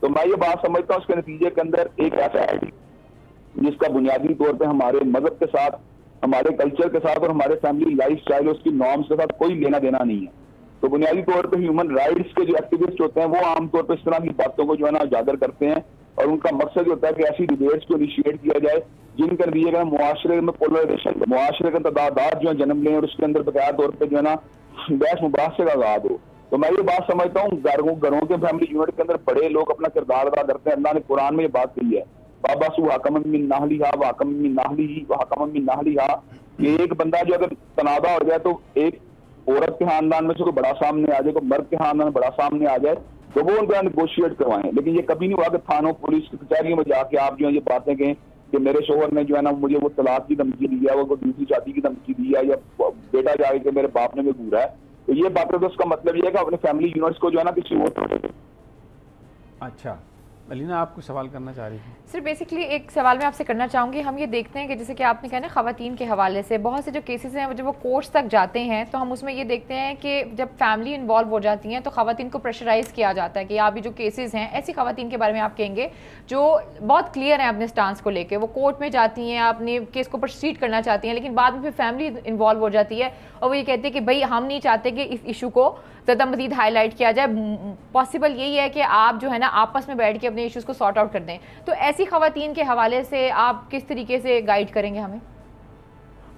تو میں یہ بات سمجھتا ہوں اس کے نتیجے کے اندر ایک ایسا ہے جس کا بنیادی طور پہ ہمارے مذہب کے ساتھ, ہمارے کلچر کے ساتھ اور ہمارے فیملی لائف اسٹائل اس کی نارمس کے ساتھ کوئی لینا دینا نہیں ہے. تو بنیادی طور پہ ہیومن رائٹس کے جو ایکٹیوسٹ ہوتے ہیں وہ عام طور پہ اس طرح کی باتوں کو جو ہے نا اجاگر کرتے ہیں, اور ان کا مقصد یہ ہوتا ہے کہ ایسی ڈیبیٹس کو انیشیٹ کیا جائے جن کے نتیجے کا معاشرے میں پولرائزیشن, معاشرے کے تضادات جو ہے جنم لیں, اور اس کے اندر بقایا طور پہ جو ہے نا بحث مباحثے کا آغاز ہو. تو میں یہ بات سمجھتا ہوں گھروں کے فیملی یونٹ کے اندر بڑے لوگ اپنا کردار ادا کرتے ہیں. اللہ نے قرآن میں یہ بات کہی ہے, بابا سو حکم من نہلیہا وحکم من نہلیہ وحکم من نہلیہا, کہ ایک بندہ جو اگر تنازع ہو جائے تو ایک عورت کے خاندان میں سے کوئی بڑا سامنے آ جائے, کوئی مرد کے خاندان میں بڑا سامنے آ جائے, تو وہ ان کا نیگوشیٹ کروائیں. لیکن یہ کبھی نہیں ہوا کہ تھانوں پولیس کی کچہریوں میں جا کے آپ جو ہے یہ باتیں کہیں کہ میرے شوہر نے جو ہے نا مجھے وہ طلاق کی دھمکی دی ہے, وہ دوسری شادی کی دھمکی دی ہے, یا بیٹا جا کے میرے باپ نے بھی گورا ہے. تو یہ باتیں تو اس کا مطلب یہ ہے کہ اپنے فیملی یونٹس کو جو ہے نا کسی اور. اچھا علینا, آپ کو سوال کرنا چاہ رہی تھی؟ سر بیسکلی ایک سوال میں آپ سے کرنا چاہوں گی. ہم یہ دیکھتے ہیں کہ جیسے کہ آپ نے کہا نا خواتین کے حوالے سے بہت سے جو کیسز ہیں جب وہ کورٹس تک جاتے ہیں تو ہم اس میں یہ دیکھتے ہیں کہ جب فیملی انوالو ہو جاتی ہیں تو خواتین کو پریشرائز کیا جاتا ہے کہ آپ یہ جو کیسز ہیں, ایسی خواتین کے بارے میں آپ کہیں گے جو بہت کلیئر ہیں اپنے سٹانس کو لے کے, وہ کورٹ میں جاتی ہیں, اپنے کیس کو پروسیڈ کرنا چاہتی ہیں, لیکن بعد میں پھر فیملی انوالو ہو جاتی ہے اور وہ یہ کہتے ہیں کہ بھائی ہم نہیں چاہتے کہ اس ایشو کو زیادہ مزید ہائی لائٹ کیا جائے, پاسبل یہی ہے کہ آپ جو ہے نا آپس میں بیٹھ کے اپنے ایشوز کو سارٹ آؤٹ کر دیں. تو ایسی خواتین کے حوالے سے آپ کس طریقے سے گائیڈ کریں گے ہمیں؟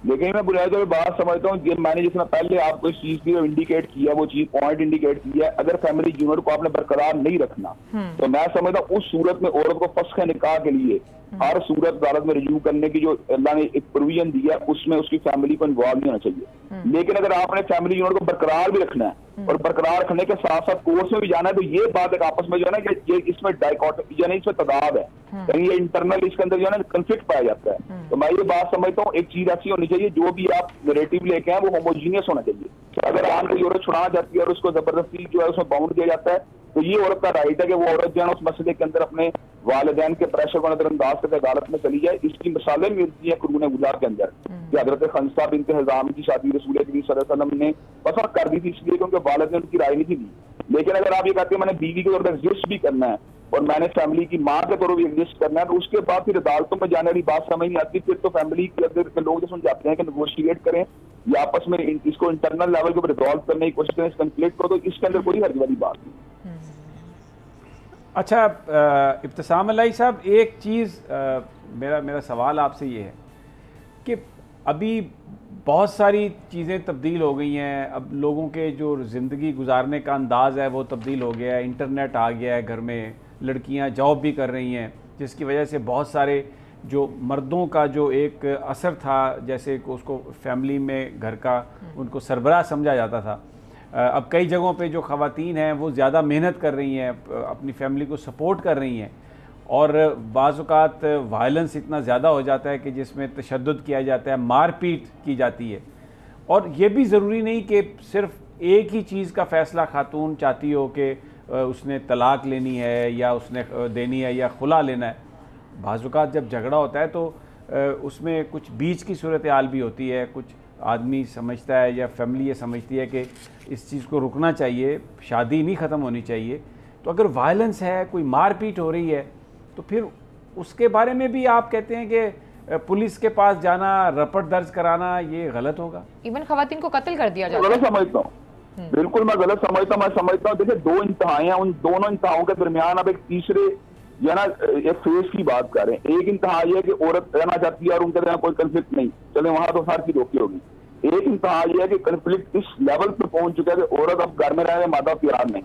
لیکن میں بنیادی طور پہ بات سمجھتا ہوں کہ میں نے جس میں پہلے آپ کو اس چیز کی انڈیکیٹ کیا, وہ چیز پوائنٹ انڈیکیٹ کیا ہے, اگر فیملی یونٹ کو آپ نے برقرار نہیں رکھنا تو میں سمجھتا ہوں اس صورت میں عورت کو فسخ نکاح کے لیے ہر صورت عدالت میں رجوع کرنے کی جو اللہ نے ایک پروویژن دیا ہے اس میں اس کی فیملی کو انوالو نہیں ہونا چاہیے. لیکن اگر آپ نے فیملی یونٹ کو برقرار بھی رکھنا ہے اور برقرار رکھنے کے ساتھ ساتھ کورس میں بھی جانا ہے, تو یہ بات ایک آپس میں جو ہے نا کہ یہ اس میں ڈائیکاٹ یعنی اس میں تضاد ہے, یعنی یہ انٹرنل اس کے اندر جو ہے نا کنفلکٹ پایا جاتا ہے. تو میں یہ بات سمجھتا ہوں ایک چیز ایسی ہونی چاہیے جو بھی آپ نیریٹو لے کے ہیں وہ ہوموجینس ہونا چاہیے. اگر آپ کوئی عورت چھڑانا چاہتی ہے اور اس کو زبردستی جو ہے اس میں باؤنڈ کیا جاتا ہے تو یہ عورت کا رائٹ ہے کہ وہ عورت جو ہے اس مسئلے کے اندر اپنے والدین کے پریشر کو نظر انداز کر کے عدالت میں چلی جائے. اس کی مثالیں ملتی ہیں قرون وسطیٰ کے اندر کہ حضرت خنسہ بنت حزام کی شادی رسول کریم صلی اللہ علیہ وسلم نے پسند کر دی تھی اس لیے کہ ان کے والد نے ان کی رائے نہیں دی. لیکن اگر آپ یہ کہتے ہیں میں نے بیوی کے طور پر ایگزسٹ بھی کرنا ہے اور میں نے فیملی کی ماں کے طور پر ایگزسٹ کرنا ہے, تو اس کے بعد پھر عدالتوں میں جانے والی بات سمجھ نہیں آتی. پھر تو فیملی کے اندر لوگ جو سمجھاتے ہیں کہ نیگوشیٹ کریں یا آپس میں اس کو انٹرنل لیول کے اوپر ریزالو کرنے کی کوشش کریں, اس کنفلکٹ کو, تو اس کے اندر کوئی حرج والی بات نہیں. اچھا ابتسام الہی صاحب, ایک چیز میرا سوال آپ سے یہ ہے کہ ابھی بہت ساری چیزیں تبدیل ہو گئی ہیں, اب لوگوں کے جو زندگی گزارنے کا انداز ہے وہ تبدیل ہو گیا ہے, انٹرنیٹ آ گیا ہے گھر میں, لڑکیاں جاب بھی کر رہی ہیں, جس کی وجہ سے بہت سارے جو مردوں کا جو ایک اثر تھا جیسے کہ اس کو فیملی میں گھر کا ان کو سربراہ سمجھا جاتا تھا, اب کئی جگہوں پہ جو خواتین ہیں وہ زیادہ محنت کر رہی ہیں, اپنی فیملی کو سپورٹ کر رہی ہیں, اور بعض اوقات وائلنس اتنا زیادہ ہو جاتا ہے کہ جس میں تشدد کیا جاتا ہے, مار پیٹ کی جاتی ہے. اور یہ بھی ضروری نہیں کہ صرف ایک ہی چیز کا فیصلہ خاتون چاہتی ہو کہ اس نے طلاق لینی ہے یا اس نے دینی ہے یا خلا لینا ہے. بعض اوقات جب جھگڑا ہوتا ہے تو اس میں کچھ بیچ کی صورتحال بھی ہوتی ہے, کچھ آدمی سمجھتا ہے یا فیملی یہ سمجھتی ہے کہ اس چیز کو رکنا چاہیے, شادی نہیں ختم ہونی چاہیے. تو اگر وائلنس ہے, کوئی مار پیٹ ہو رہی ہے, تو پھر اس کے بارے میں بھی آپ کہتے ہیں کہ پولیس کے پاس جانا, رپورٹ درج کرانا یہ غلط ہوگا؟ ایون خواتین کو قتل کر دیا جاتا ہے. غلط سمجھتا ہوں, بالکل میں غلط سمجھتا ہوں. میں سمجھتا ہوں دیکھیں دو انتہائیں ہیں, ان دونوں انتہاؤں کے درمیان اب ایک تیسرے یا نا ایک فیس کی بات کریں. ایک انتہا یہ ہے کہ عورت رہنا چاہتی ہے اور ان کے درمیان کوئی کنفلکٹ نہیں, چلے وہاں تو ہر چیز روکی ہوگی. ایک انتہا یہ ہے کہ کنفلکٹ اس لیول پہ پہنچ چکا ہے کہ عورت اب گھر میں رہنے مادہ تیار نہیں,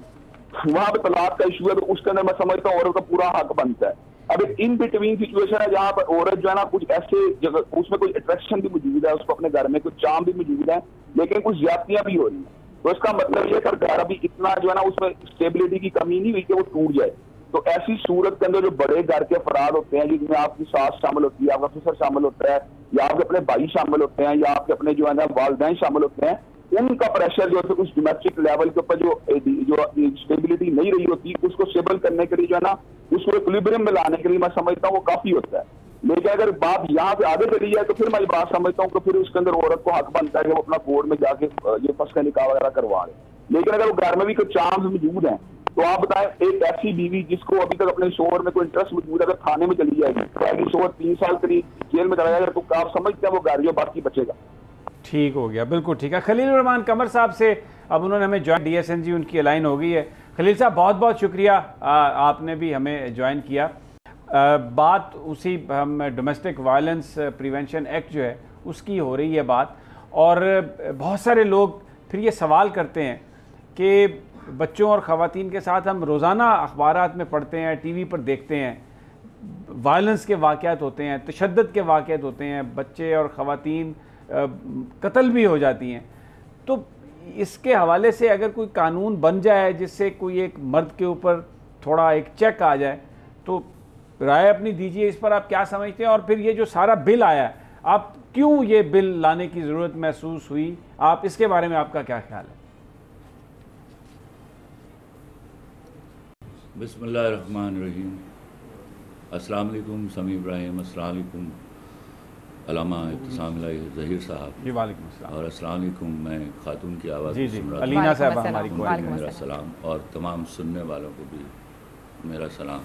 وہاں پہ طلاق کا ایشو ہے, تو اس کے اندر میں سمجھتا ہوں عورت کا پورا حق بنتا ہے. اب ایک ان بٹوین سچویشن ہے جہاں پر عورت جو ہے نا کچھ ایسے جگہ اس میں کچھ اٹریکشن بھی موجود ہے, اس کو اپنے گھر میں کچھ چام بھی موجود ہے, لیکن کچھ زیادتیاں بھی ہو رہی ہیں. تو اس کا مطلب یہ کہ گھر ابھی اتنا جو ہے نا اس میں اسٹیبلٹی کی کمی نہیں ہوئی کہ وہ ٹوٹ جائے. تو ایسی صورت کے اندر جو بڑے گھر کے افراد ہوتے ہیں جس میں آپ کی ساس شامل ہوتی ہے, آپ کا سسر شامل ہوتا ہے, یا آپ کے اپنے بھائی شامل ہوتے ہیں, یا آپ کے اپنے جو ہے نا والدین شامل ہوتے ہیں, ان کا پریشر جو ہے کچھ ڈومیسٹک لیول کے اوپر جو اسٹیبلٹی نہیں رہی ہوتی اس کو اسٹیبل کرنے کے لیے جو ہے نا اس کو ایکولیبریم میں لانے کے لیے میں سمجھتا ہوں وہ کافی ہوتا ہے. لیکن اگر بات یہاں پہ آگے چلی جائے تو پھر میں یہ بات سمجھتا ہوں کہ پھر اس کے اندر عورت کو حق بنتا ہے کہ وہ اپنا کورٹ میں جا کے یہ فسخ نکاح وغیرہ کروا لے. لیکن اگر وہ گھر میں بھی کچھ چانس موجود ہیں تو آپ بتائیں ایک ایسی بیوی جس کو ابھی تک اپنے شوہر میں کوئی انٹرسٹ موجود ہے اگر تھانے میں چلی جائے گی، شوہر 3 سال قریب جیل میں چلا جائے گا، تو آپ سمجھتے ہیں وہ گاڑیوں باقی بچے گا؟ ٹھیک ہو گیا، بالکل ٹھیک ہے۔ خلیل الرحمان قمر صاحب سے اب انہوں نے ہمیں join D S N G ان کی الائن ہو گئی ہے۔ خلیل صاحب بہت بہت شکریہ، آپ نے بھی ہمیں جوائن کیا۔ بات اسی ہم ڈومیسٹک وائلنس پریونشن ایکٹ جو ہے اس کی ہو رہی ہے بات، اور بہت سارے لوگ پھر یہ سوال کرتے ہیں کہ بچوں اور خواتین کے ساتھ ہم روزانہ اخبارات میں پڑھتے ہیں، ٹی وی پر دیکھتے ہیں، وائلنس کے واقعات ہوتے ہیں، تشدد کے واقعات ہوتے ہیں، بچے اور خواتین قتل بھی ہو جاتی ہیں، تو اس کے حوالے سے اگر کوئی قانون بن جائے جس سے کوئی ایک مرد کے اوپر تھوڑا ایک چیک آ جائے تو رائے اپنی دیجیے، اس پر آپ کیا سمجھتے ہیں؟ اور پھر یہ جو سارا بل آیا ہے، آپ کیوں یہ بل لانے کی ضرورت محسوس ہوئی، آپ اس کے بارے میں آپ کا کیا خیال ہے؟ بسم اللہ الرحمن الرحیم۔ السلام علیکم سمیع ابراہیم، السلام علیکم علامہ ابتسام الہی ظہیر صاحب، جی وعلیکم السلام، اور السلام علیکم، میں خاتون کی آواز جی جی سن رہا علینا صاحبہ وعلیکم ہماری السلام، کوئی میرا سلام، اور تمام سننے والوں کو بھی میرا سلام۔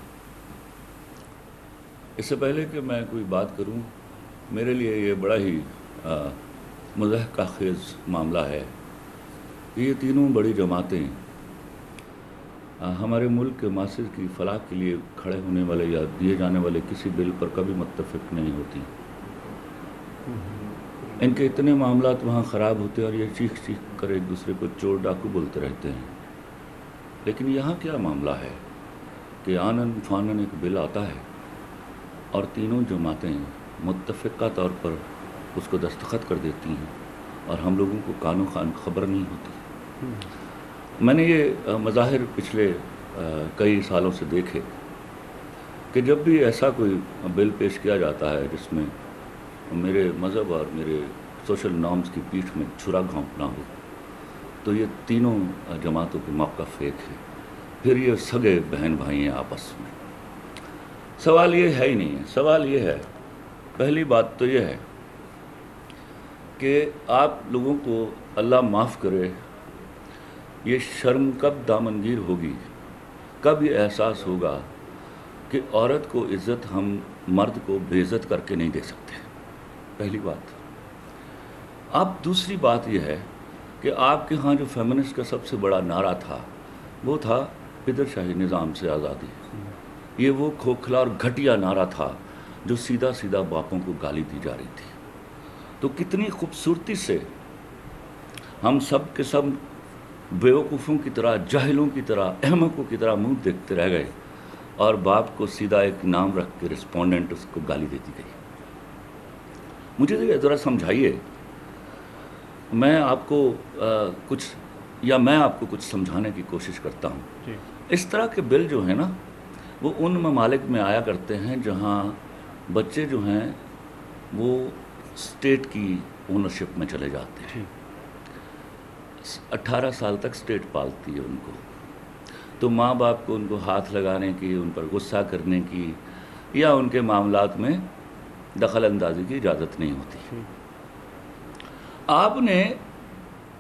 اس سے پہلے کہ میں کوئی بات کروں، میرے لیے یہ بڑا ہی مضحکہ خیز معاملہ ہے کہ یہ تینوں بڑی جماعتیں ہمارے ملک کے معاشرے کی فلاح کے لیے کھڑے ہونے والے یا دیے جانے والے کسی بل پر کبھی متفق نہیں ہوتی۔ ان کے اتنے معاملات وہاں خراب ہوتے ہیں اور یہ چیخ چیخ کر ایک دوسرے کو چور ڈاکو بولتے رہتے ہیں، لیکن یہاں کیا معاملہ ہے کہ آنن فانن ایک بل آتا ہے اور تینوں جماعتیں متفقہ طور پر اس کو دستخط کر دیتی ہیں اور ہم لوگوں کو کانوں خان خبر نہیں ہوتی۔ میں نے یہ مظاہر پچھلے کئی سالوں سے دیکھے کہ جب بھی ایسا کوئی بل پیش کیا جاتا ہے جس میں میرے مذہب اور میرے سوشل نارمز کی پیٹھ میں چھرا گھونپنا ہو، تو یہ تینوں جماعتوں کے موقف ایک ہے، پھر یہ سگے بہن بھائی ہیں آپس میں۔ سوال یہ ہے ہی نہیں ہے، سوال یہ ہے، پہلی بات تو یہ ہے کہ آپ لوگوں کو اللہ معاف کرے، یہ شرم کب دامنگیر ہوگی، کب یہ احساس ہوگا کہ عورت کو عزت ہم مرد کو بے عزت کر کے نہیں دے سکتے، پہلی بات۔ اب دوسری بات یہ ہے کہ آپ کے ہاں جو فیمنسٹ کا سب سے بڑا نعرہ تھا وہ تھا پدر شاہی نظام سے آزادی۔ یہ وہ کھوکھلا اور گھٹیا نعرہ تھا جو سیدھا سیدھا باپوں کو گالی دی جا رہی تھی۔ تو کتنی خوبصورتی سے ہم سب کے سب بیوقوفوں کی طرح، جاہلوں کی طرح، احمقوں کی طرح منہ دیکھتے رہ گئے اور باپ کو سیدھا ایک نام رکھ کے رسپونڈنٹ اس کو گالی دیتی گئی۔ مجھے ذرا سمجھائیے، میں آپ کو میں آپ کو کچھ سمجھانے کی کوشش کرتا ہوں۔ اس طرح کے بل جو ہیں نا وہ ان ممالک میں آیا کرتے ہیں جہاں بچے جو ہیں وہ اسٹیٹ کی اونرشپ میں چلے جاتے ہیں، 18 سال تک اسٹیٹ پالتی ہے ان کو، تو ماں باپ کو ان کو ہاتھ لگانے کی، ان پر غصہ کرنے کی یا ان کے معاملات میں دخل اندازی کی اجازت نہیں ہوتی۔ آپ نے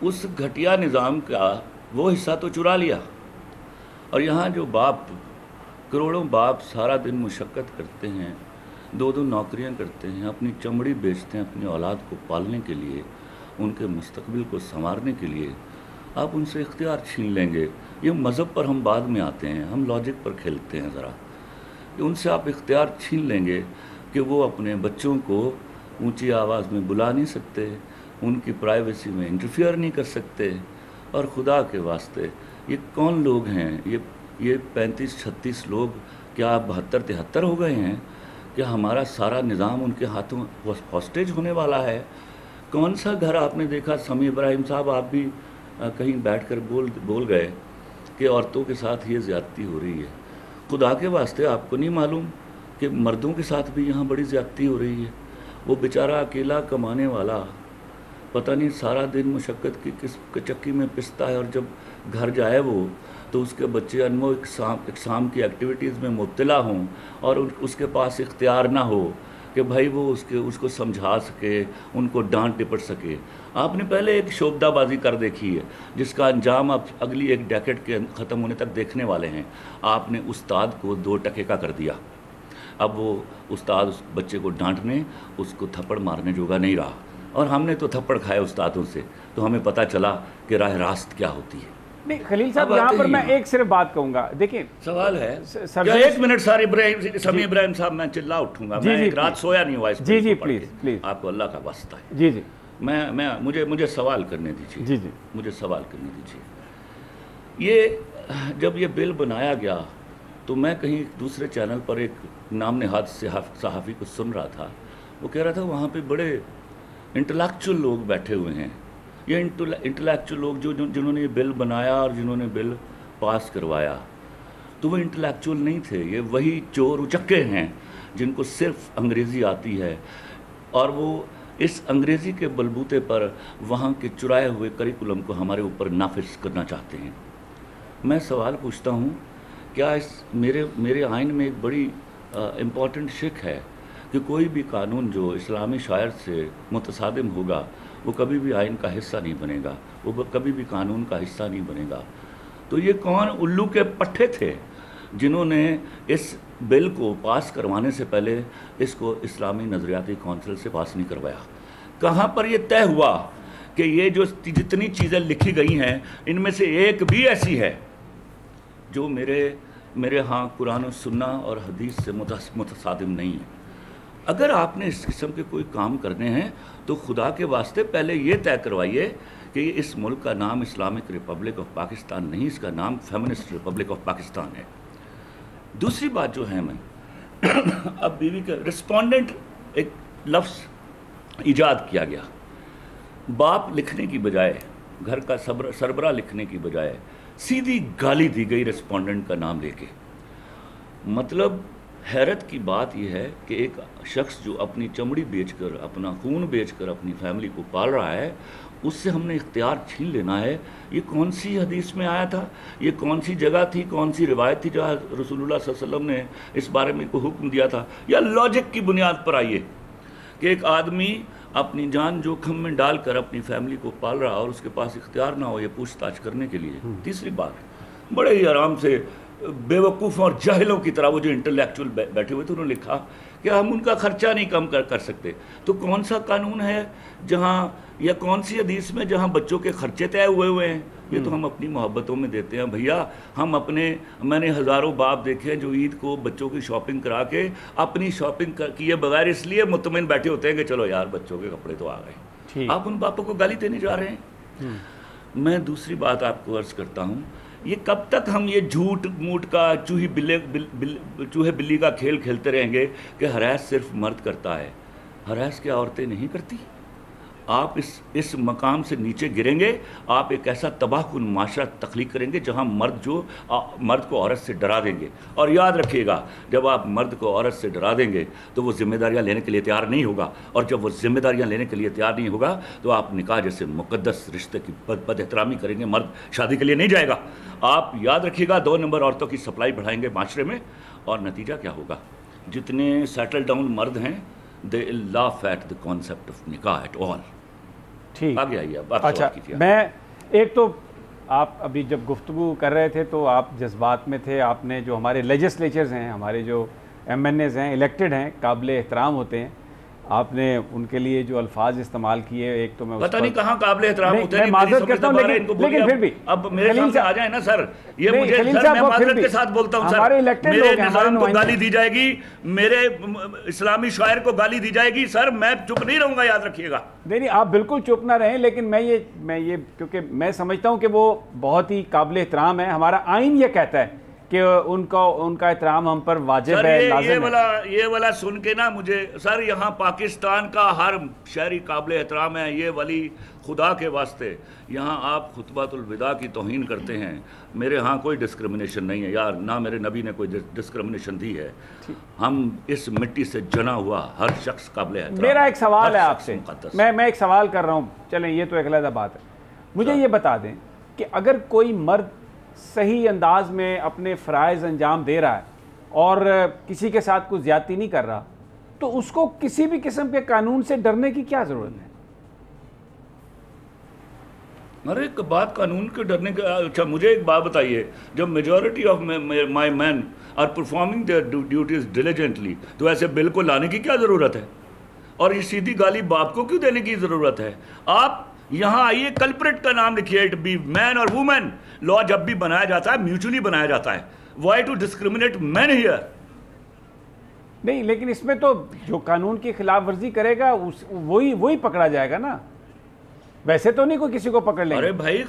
اس گھٹیا نظام کا وہ حصہ تو چرا لیا، اور یہاں جو باپ، کروڑوں باپ سارا دن مشقت کرتے ہیں، 2 نوکریاں کرتے ہیں، اپنی چمڑی بیچتے ہیں اپنی اولاد کو پالنے کے لیے، ان کے مستقبل کو سنوارنے کے لیے، آپ ان سے اختیار چھین لیں گے۔ یہ مذہب پر ہم بعد میں آتے ہیں، ہم لاجک پر کھیلتے ہیں ذرا، کہ ان سے آپ اختیار چھین لیں گے کہ وہ اپنے بچوں کو اونچی آواز میں بلا نہیں سکتے، ان کی پرائیویسی میں انٹرفیئر نہیں کر سکتے۔ اور خدا کے واسطے یہ کون لوگ ہیں؟ یہ 35-36 لوگ، کیا 72-73 ہو گئے ہیں؟ کیا ہمارا سارا نظام ان کے ہاتھوں ہاسٹیج ہونے والا ہے؟ کون سا گھر آپ نے دیکھا؟ سمیع ابراہیم صاحب آپ بھی کہیں بیٹھ کر بول گئے کہ عورتوں کے ساتھ یہ زیادتی ہو رہی ہے۔ خدا کے واسطے آپ کو نہیں معلوم کہ مردوں کے ساتھ بھی یہاں بڑی زیادتی ہو رہی ہے؟ وہ بیچارہ اکیلا کمانے والا پتہ نہیں سارا دن مشقت کی کس چکی میں پستا ہے، اور جب گھر جائے وہ تو اس کے بچے انمول اقسام کی ایکٹیویٹیز میں مبتلا ہوں اور اس کے پاس اختیار نہ ہو کہ بھائی وہ اس کو سمجھا سکے, ان کو ڈانٹ ڈپٹ سکے. آپ نے پہلے ایک شوبدہ بازی کر دیکھی ہے جس کا انجام آپ اگلی ایک ڈیکیڈ کے ختم ہونے تک دیکھنے والے ہیں. آپ نے استاد کو 2 ٹکے کا کر دیا. اب وہ استاد اس بچے کو ڈانٹنے, اس کو تھپڑ مارنے جوگا نہیں رہا, اور ہم نے تو تھپڑ کھائے استادوں سے, تو ہمیں پتہ چلا کہ راہ راست کیا ہوتی ہے. نہیں خلیل صاحب, یہاں پر میں ایک صرف بات کہوں گا. دیکھیں سوال ہے کیا 1 منٹ سمیع ابراہیم صاحب, میں چلا اٹھوں گا, میں ایک رات سویا نہیں ہوا اس جی جی پلیز آپ کو اللہ کا واسطہ ہے. جی جی مجھے سوال کرنے دیجیے. جی جی مجھے سوال کرنے دیجیے. یہ جب یہ بل بنایا گیا تو میں کہیں دوسرے چینل پر ایک نام نہاد صحافی کو سن رہا تھا. وہ کہہ رہا تھا وہاں پہ بڑے انٹلیکچوئل لوگ بیٹھے ہوئے ہیں. یہ انٹلیکچوئل لوگ جنہوں نے یہ بل بنایا اور جنہوں نے بل پاس کروایا, تو وہ انٹلیکچوئل نہیں تھے. یہ وہی چور اچکے ہیں جن کو صرف انگریزی آتی ہے, اور وہ اس انگریزی کے بلبوتے پر وہاں کے چرائے ہوئے کریکولم کو ہمارے اوپر نافذ کرنا چاہتے ہیں. میں سوال پوچھتا ہوں, کیا میرے آئین میں ایک بڑی امپورٹنٹ شک ہے کہ کوئی بھی قانون جو اسلامی شاعر سے متصادم ہوگا وہ کبھی بھی آئین کا حصہ نہیں بنے گا, وہ کبھی بھی قانون کا حصہ نہیں بنے گا. تو یہ کون الو کے پٹھے تھے جنہوں نے اس بل کو پاس کروانے سے پہلے اس کو اسلامی نظریاتی کونسل سے پاس نہیں کروایا؟ کہاں پر یہ طے ہوا کہ یہ جو جتنی چیزیں لکھی گئی ہیں ان میں سے ایک بھی ایسی ہے جو میرے ہاں قرآن و سنہ اور حدیث سے متصادم نہیں ہے؟ اگر آپ نے اس قسم کے کوئی کام کرنے ہیں تو خدا کے واسطے پہلے یہ طے کروائیے کہ اس ملک کا نام اسلامک ریپبلک آف پاکستان نہیں, اس کا نام فیمنسٹ ریپبلک آف پاکستان ہے. دوسری بات جو ہے, میں اب بیوی کا رسپونڈنٹ ایک لفظ ایجاد کیا گیا. باپ لکھنے کی بجائے, گھر کا سربراہ لکھنے کی بجائے سیدھی گالی دی گئی رسپونڈنٹ کا نام لے کے. مطلب حیرت کی بات یہ ہے کہ ایک شخص جو اپنی چمڑی بیچ کر, اپنا خون بیچ کر اپنی فیملی کو پال رہا ہے, اس سے ہم نے اختیار چھین لینا ہے. یہ کون سی حدیث میں آیا تھا؟ یہ کون سی جگہ تھی, کون سی روایت تھی جہاں رسول اللہ صلی اللہ علیہ وسلم نے اس بارے میں کوئی حکم دیا تھا؟ یا لاجک کی بنیاد پر آئیے کہ ایک آدمی اپنی جان جوکھم میں ڈال کر اپنی فیملی کو پال رہا اور اس کے پاس اختیار نہ ہو یہ پوچھ تاچھ کرنے کے لیے. تیسری بات, بڑے ہی آرام سے بیوقوفوں اور جاہلوں کی طرح وہ جو انٹلیکچوئل بیٹھے ہوئے تھے انہوں نے لکھا کہ ہم ان کا خرچہ نہیں کم کر سکتے. تو کون سا قانون ہے جہاں, یا کون سی حدیث میں جہاں بچوں کے خرچے طے ہوئے ہیں؟ یہ تو ہم اپنی محبتوں میں دیتے ہیں. بھیا ہم میں نے ہزاروں باپ دیکھے جو عید کو بچوں کی شاپنگ کرا کے اپنی شاپنگ کیے بغیر اس لیے مطمئن بیٹھے ہوتے ہیں کہ چلو یار بچوں کے کپڑے تو آ گئے. آپ ان باپوں کو گالی دینے جا رہے ہیں. میں دوسری بات آپ کو عرض کرتا ہوں, یہ کب تک ہم یہ جھوٹ موٹ کا چوہے بلی کا کھیل کھیلتے رہیں گے کہ ہراس صرف مرد کرتا ہے؟ ہراس کیا عورتیں نہیں کرتی؟ آپ اس مقام سے نیچے گریں گے, آپ ایک ایسا تباہ کن معاشرہ تخلیق کریں گے جہاں مرد کو عورت سے ڈرا دیں گے. اور یاد رکھیے گا, جب آپ مرد کو عورت سے ڈرا دیں گے تو وہ ذمہ داریاں لینے کے لیے تیار نہیں ہوگا, اور جب وہ ذمہ داریاں لینے کے لیے تیار نہیں ہوگا تو آپ نکاح جیسے مقدس رشتے کی بد احترامی کریں گے, مرد شادی کے لیے نہیں جائے گا. آپ یاد رکھیے گا 2 نمبر عورتوں کی سپلائی بڑھائیں گے معاشرے میں, اور نتیجہ کیا ہوگا؟ جتنے سیٹل ڈاؤن مرد ہیں they laugh at the concept of نکاح at all. ٹھیک, آگے آئیے. اچھا, میں ایک تو آپ ابھی جب گفتگو کر رہے تھے تو آپ جذبات میں تھے. آپ نے جو ہمارے لیجسلیچرز ہیں, ہمارے جو ایم این ایز ہیں, الیکٹڈ ہیں, قابل احترام ہوتے ہیں, آپ نے ان کے لیے جو الفاظ استعمال کیے, ایک تو میں پتہ نہیں کہاں قابل احترام ہوتے ہیں. میں معذرت کرتا ہوں, لیکن پھر بھی اب میرے سامنے آ جائیں نا سر, یہ مجھے سر میں معذرت کے ساتھ بولتا ہوں سر, میرے نظام کو گالی دی جائے گی, میرے اسلامی شاعر کو گالی دی جائے گی, سر میں چپ نہیں رہوں گا, یاد رکھیے گا. نہیں, آپ بالکل چپ نہ رہیں, لیکن میں یہ کیونکہ میں سمجھتا ہوں کہ وہ بہت ہی قابل احترام ہے. ہمارا آئین یہ کہتا ہے کہ ان کا احترام ہم پر واجب ہے, لازم ہے. یہ والا سن کے نا مجھے سر, یہاں پاکستان کا ہر شہری قابل احترام ہے. یہ ولی خدا کے واسطے, یہاں آپ خطبۃ الوداع کی توہین کرتے ہیں. میرے ہاں کوئی ڈسکرمنیشن نہیں ہے یار, نہ میرے نبی نے کوئی ڈسکرمنیشن دی ہے. ہم اس مٹی سے جنا ہوا ہر شخص قابل احترام. میرا ایک سوال ہے آپ سے, میں ایک سوال کر رہا ہوں, چلیں یہ تو ایک علیحدہ بات ہے. مجھے یہ بتا دیں کہ اگر کوئی مرد صحیح انداز میں اپنے فرائض انجام دے رہا ہے اور کسی کے ساتھ کوئی زیادتی نہیں کر رہا, تو اس کو کسی بھی قسم کے قانون سے ڈرنے کی کیا ضرورت ہے؟ ارے ایک بات قانون کے ڈرنے کا، اچھا مجھے ایک بات بتائیے، جب majority of my men are performing their duties diligently, تو ایسے بل کو لانے کی کیا ضرورت ہے؟ اور یہ سیدھی گالی باپ کو کیوں دینے کی ضرورت ہے؟ آپ یہاں آئیے، کلپریٹ کا نام لکھیے، اٹ بی مین اور وومن. لا جب بھی بنایا جاتا ہے میوچولی بنایا جاتا ہے. Why to discriminate men here? نہیں، لیکن اس میں تو جو قانون کی خلاف ورزی کرے گا وہی پکڑا جائے گا نا. ویسے تو نہیں کوئی کسی کو پکڑ لیں گے. ارے بھائی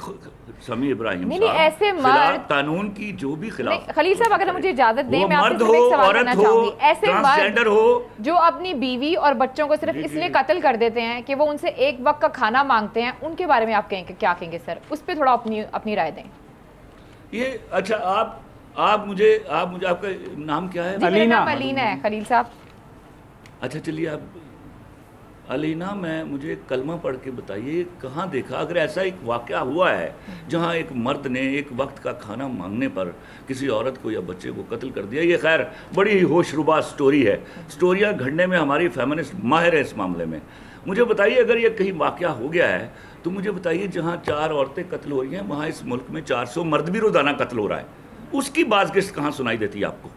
سمیع ابراہیم نہیں ایسے مرد قانون کی جو بھی خلاف، خلیل صاحب اگر مجھے اجازت دیں، میں آپ سے ایک سوال کرنا چاہوں گی. ایسے مرد جو اپنی بیوی اور بچوں کو صرف اس لیے قتل کر دیتے ہیں کہ وہ ان سے ایک وقت کا کھانا مانگتے ہیں، ان کے بارے میں آپ کیا کہیں گے سر؟ اس پہ تھوڑا اپنی رائے دیں. یہ اچھا آپ مجھے آپ کا نام کیا ہے؟ علینا ہے خلیل صاحب. اچھا چلیے آپ علینا، مجھے ایک کلمہ پڑھ کے بتائیے کہاں دیکھا اگر ایسا ایک واقعہ ہوا ہے جہاں ایک مرد نے ایک وقت کا کھانا مانگنے پر کسی عورت کو یا بچے کو قتل کر دیا. یہ خیر بڑی ہی ہوش ربا سٹوری ہے، سٹوریاں گھڑنے میں ہماری فیمنسٹ ماہر ہے اس معاملے میں. مجھے بتائیے اگر یہ کہیں واقعہ ہو گیا ہے تو مجھے بتائیے جہاں 4 عورتیں قتل ہو رہی ہیں وہاں اس ملک میں 400 مرد بھی روزانہ قتل ہو رہا ہے. اس کی بازگشت کہاں سنائی دیتی ہے آپ کو؟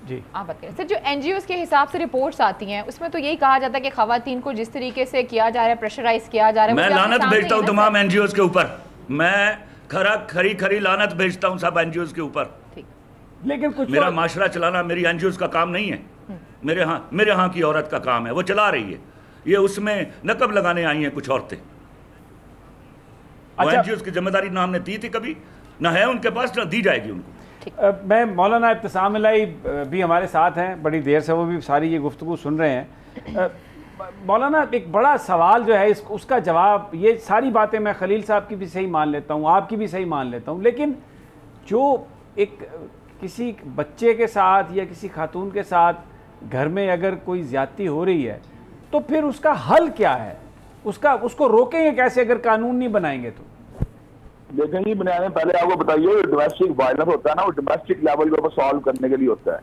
جی آپ بات کریں سر. جو این جی اوز کے حساب سے رپورٹس آتی ہیں اس میں تو یہی کہا جاتا ہے کہ خواتین کو جس طریقے سے کیا جا رہا ہے، پریشرائز کیا جا رہا ہے. میں لعنت بھیجتا ہوں تمام این جی اوز کے اوپر، میں کھری لعنت بھیجتا ہوں سب این جی اوز کے اوپر. لیکن کچھ میرا معاشرہ چلانا میری این جی اوز کا کام نہیں ہے، میرے ہاں کی عورت کا کام ہے، وہ چلا رہی ہے. یہ اس میں نقب لگانے آئی ہیں کچھ عورتیں. وہ این جی اوز کی ذمہ داری نہ ہم نے دی تھی کبھی، نہ ہے ان کے پاس، نہ دی جائے گی ان کو. میں مولانا ابتسام الہی بھی ہمارے ساتھ ہیں، بڑی دیر سے وہ بھی ساری یہ گفتگو سن رہے ہیں. مولانا ایک بڑا سوال جو ہے اس کا جواب، یہ ساری باتیں میں خلیل صاحب کی بھی صحیح مان لیتا ہوں، آپ کی بھی صحیح مان لیتا ہوں، لیکن جو ایک کسی بچے کے ساتھ یا کسی خاتون کے ساتھ گھر میں اگر کوئی زیادتی ہو رہی ہے تو پھر اس کا حل کیا ہے؟ اس کو روکیں گے کیسے اگر قانون نہیں بنائیں گے تو؟ دیکھیں جی بنیادیں پہلے آپ کو بتائیے، ڈومیسٹک وائلنس ہوتا ہے نا، وہ ڈومیسٹک لیول کے اوپر سالو کرنے کے لیے ہوتا ہے.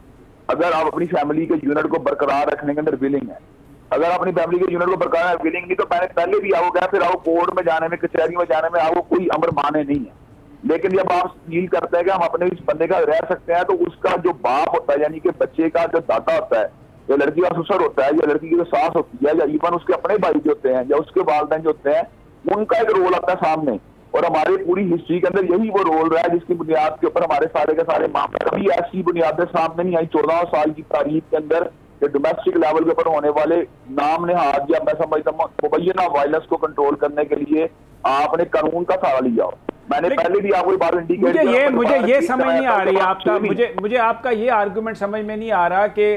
اگر آپ اپنی فیملی کے یونٹ کو برقرار رکھنے کے اندر ولنگ ہے، اگر اپنی فیملی کے یونٹ کو برقرار ولنگ نہیں تو پہلے بھی آپ کو کہا پھر آپ کو کورٹ میں جانے میں، کچہری میں جانے میں آپ کو کوئی امر مانے نہیں ہے. لیکن جب آپ ڈیل کرتے ہیں کہ ہم اپنے اس بندے کا رہ سکتے ہیں تو اس کا جو باپ ہوتا ہے، یعنی کہ بچے کا جو دادا ہوتا ہے، یا لڑکی کا سسر ہوتا ہے، یا لڑکی کی جو ساس ہوتی ہے، یا ایون اس کے اپنے بھائی جو ہوتے ہیں یا اس کے والدین جو ہوتے ہیں، ان کا ایک رول آتا ہے سامنے. اور ہماری پوری ہسٹری کے اندر یہی وہ رول رہا ہے جس کی بنیاد کے اوپر ہمارے سارے کے سارے معاملے. کبھی ایسی بنیادیں سامنے نہیں آئی 14 سال کی تاریخ کے اندر کہ ڈومیسٹک لیول کے اوپر ہونے والے نام نہاد، یا میں سمجھتا ہوں مبینہ وائلنس کو کنٹرول کرنے کے لیے آپ نے قانون کا سہارا لیا ہو. میں نے پہلے بھی آپ کو بات انڈیکیٹ کیا، مجھے یہ سمجھ نہیں آ رہی آپ کا، مجھے آپ کا یہ آرگومنٹ سمجھ میں نہیں آ رہا کہ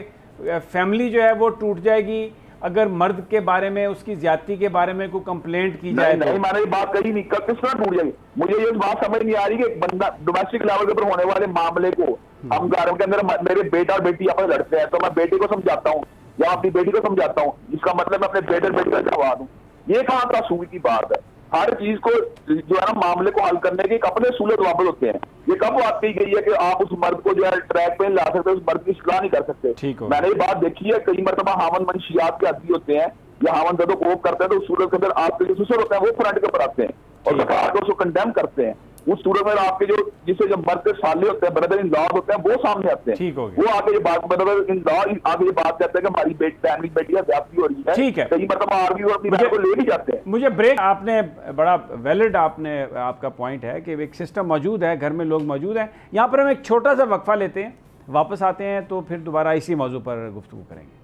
فیملی جو ہے وہ ٹوٹ جائے گی اگر مرد کے بارے میں، اس کی زیادتی کے بارے میں کوئی کمپلینٹ کی جائے. نہیں، میں نے یہ بات کہی نہیں، کس طرح ٹوٹ جائے گی؟ مجھے یہ بات سمجھ نہیں آ رہی کہ ایک بندہ ڈومیسٹک لیول کے اوپر ہونے والے معاملے کو ہم گھر کے اندر، میرے بیٹا اور بیٹی آپس لڑتے ہیں تو میں بیٹے کو سمجھاتا ہوں یا اپنی بیٹی کو سمجھاتا ہوں، اس کا مطلب میں اپنے بیٹے اور بیٹی کا جواب دوں. یہ کہاں کا اصول کی بات ہے؟ ہر چیز کو جو ہے نا معاملے کو حل کرنے کے اپنے اصول و ضوابط ہوتے ہیں. یہ کب بات کہی گئی ہے کہ آپ اس مرد کو جو ہے ٹریک پہ لا سکتے، اس مرد کی اصلاح نہیں کر سکتے؟ میں نے یہ بات دیکھی ہے، کئی مرتبہ ہاون منشیات کے عادی ہوتے ہیں یا ہاون زدوں کو کرتے ہیں تو اس صورت کے اندر آپ کے جو سسر ہوتے ہیں وہ فرنٹ کے اوپر آتے ہیں اور دفعات اس کو کنڈیم کرتے ہیں. اس صورت میں آپ کے جسے جو مرد کے سالے ہوتے ہیں، بردر ان لاز ہوتے ہیں، وہ سامنے آتے ہیں. وہ آگے یہ بات بردر ان لاز آگے یہ بات کہتے ہیں کہ ہماری فیملی بیٹی زیادتی ہو رہی ہے. ٹھیک ہے، کئی مرتبہ آرگیو اپنی بہن کو لے بھی جاتے ہیں. مجھے بریک، آپ نے بڑا ویلڈ آپ کا پوائنٹ ہے کہ ایک سسٹم موجود ہے، گھر میں لوگ موجود ہیں. یہاں پر ہم ایک چھوٹا سا وقفہ لیتے ہیں، واپس آتے ہیں تو پھر دوبارہ اسی موضوع پر گفتگو کریں گے.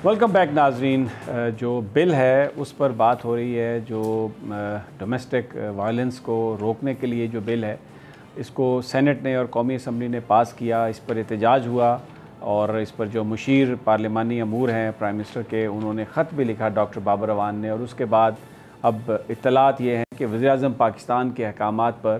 ویلکم بیک ناظرین. جو بل ہے اس پر بات ہو رہی ہے، جو ڈومیسٹک وائلنس کو روکنے کے لیے جو بل ہے، اس کو سینٹ نے اور قومی اسمبلی نے پاس کیا. اس پر احتجاج ہوا اور اس پر جو مشیر پارلیمانی امور ہیں پرائم منسٹر کے، انہوں نے خط بھی لکھا ڈاکٹر بابر اعوان نے. اور اس کے بعد اب اطلاعات یہ ہیں کہ وزیر اعظم پاکستان کے احکامات پر